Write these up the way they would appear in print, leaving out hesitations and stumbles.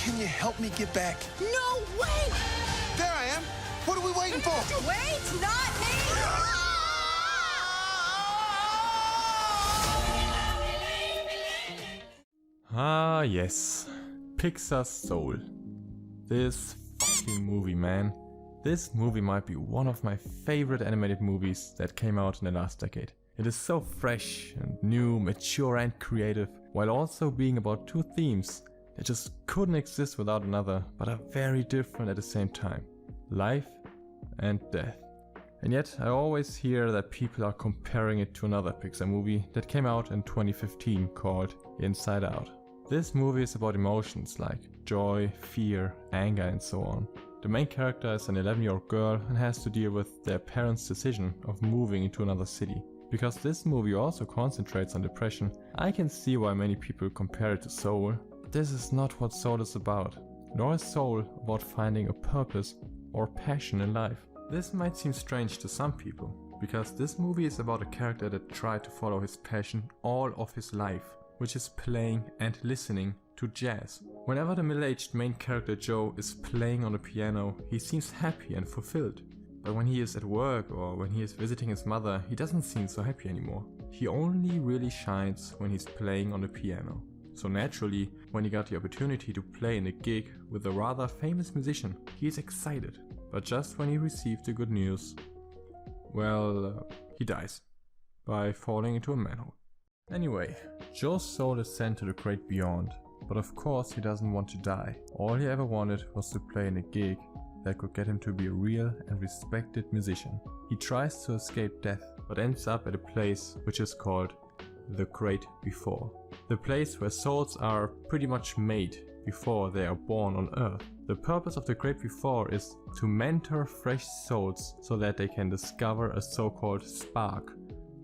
Can you help me get back? No, wait! There I am. What are we waiting for? Wait, not me! Ah, yes. Pixar's Soul. This fucking movie, man. This movie might be one of my favorite animated movies that came out in the last decade. It is so fresh and new, mature and creative, while also being about two themes that just couldn't exist without another, but are very different at the same time. Life and death. And yet I always hear that people are comparing it to another Pixar movie that came out in 2015 called Inside Out. This movie is about emotions like joy, fear, anger and so on. The main character is an 11-year-old girl and has to deal with their parents' decision of moving into another city. Because this movie also concentrates on depression, I can see why many people compare it to Soul. This is not what Soul is about, nor is Soul about finding a purpose or passion in life. This might seem strange to some people, because this movie is about a character that tried to follow his passion all of his life, which is playing and listening to jazz. Whenever the middle-aged main character Joe is playing on the piano, he seems happy and fulfilled. But when he is at work or when he is visiting his mother, he doesn't seem so happy anymore. He only really shines when he's playing on the piano. So naturally, when he got the opportunity to play in a gig with a rather famous musician, he is excited. But just when he received the good news, well, he dies by falling into a manhole. Anyway, Joe's soul is sent to the great beyond, but of course he doesn't want to die. All he ever wanted was to play in a gig that could get him to be a real and respected musician. He tries to escape death, but ends up at a place which is called the Great Before. The place where souls are pretty much made before they are born on Earth. The purpose of the Great Before is to mentor fresh souls so that they can discover a so-called spark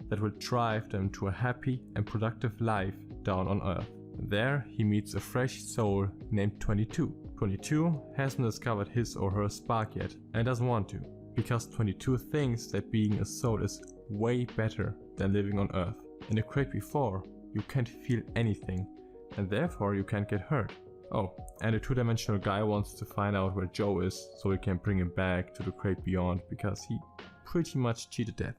that will drive them to a happy and productive life down on Earth. There he meets a fresh soul named 22. 22 hasn't discovered his or her spark yet and doesn't want to, because 22 thinks that being a soul is way better than living on Earth. In the Great Before, you can't feel anything and therefore you can't get hurt. Oh, and the two-dimensional guy wants to find out where Joe is so he can bring him back to the Great Beyond because he pretty much cheated death.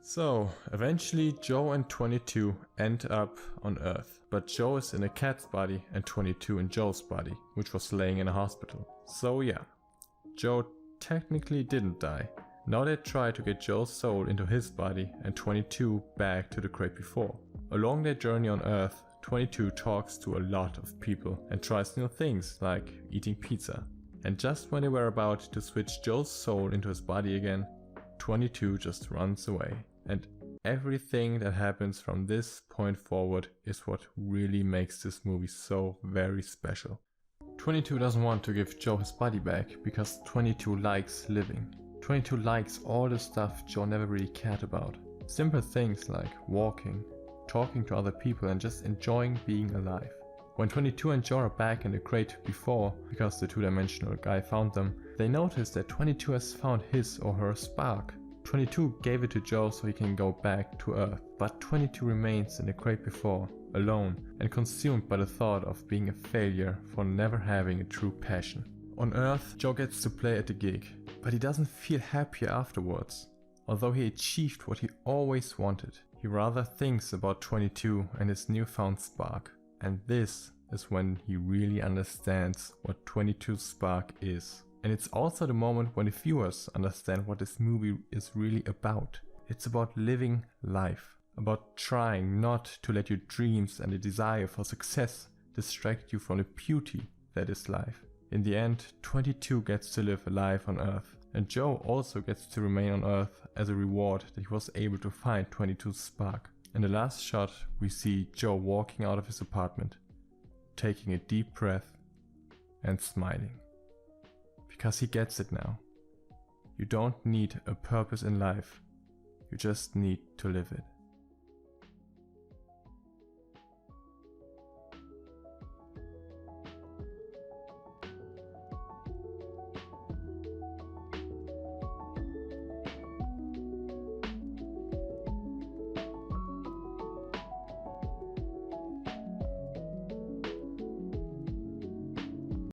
So, eventually Joe and 22 end up on Earth, but Joe is in a cat's body and 22 in Joe's body, which was laying in a hospital. So yeah, Joe technically didn't die. Now they try to get Joe's soul into his body and 22 back to the Great Before. Along their journey on Earth, 22 talks to a lot of people and tries new things like eating pizza. And just when they were about to switch Joe's soul into his body again, 22 just runs away. And everything that happens from this point forward is what really makes this movie so very special. 22 doesn't want to give Joe his body back because 22 likes living. 22 likes all the stuff Joe never really cared about. Simple things like walking, talking to other people and just enjoying being alive. When 22 and Joe are back in the Great Before, because the two-dimensional guy found them, they notice that 22 has found his or her spark. 22 gave it to Joe so he can go back to Earth, but 22 remains in the Great Before, alone and consumed by the thought of being a failure for never having a true passion. On Earth, Joe gets to play at the gig, but he doesn't feel happy afterwards. Although he achieved what he always wanted, he rather thinks about 22 and his newfound spark. And this is when he really understands what 22's spark is. And it's also the moment when the viewers understand what this movie is really about. It's about living life, about trying not to let your dreams and the desire for success distract you from the beauty that is life. In the end, 22 gets to live a life on Earth, and Joe also gets to remain on Earth as a reward that he was able to find 22's spark. In the last shot, we see Joe walking out of his apartment, taking a deep breath and smiling. Because he gets it now. You don't need a purpose in life, you just need to live it.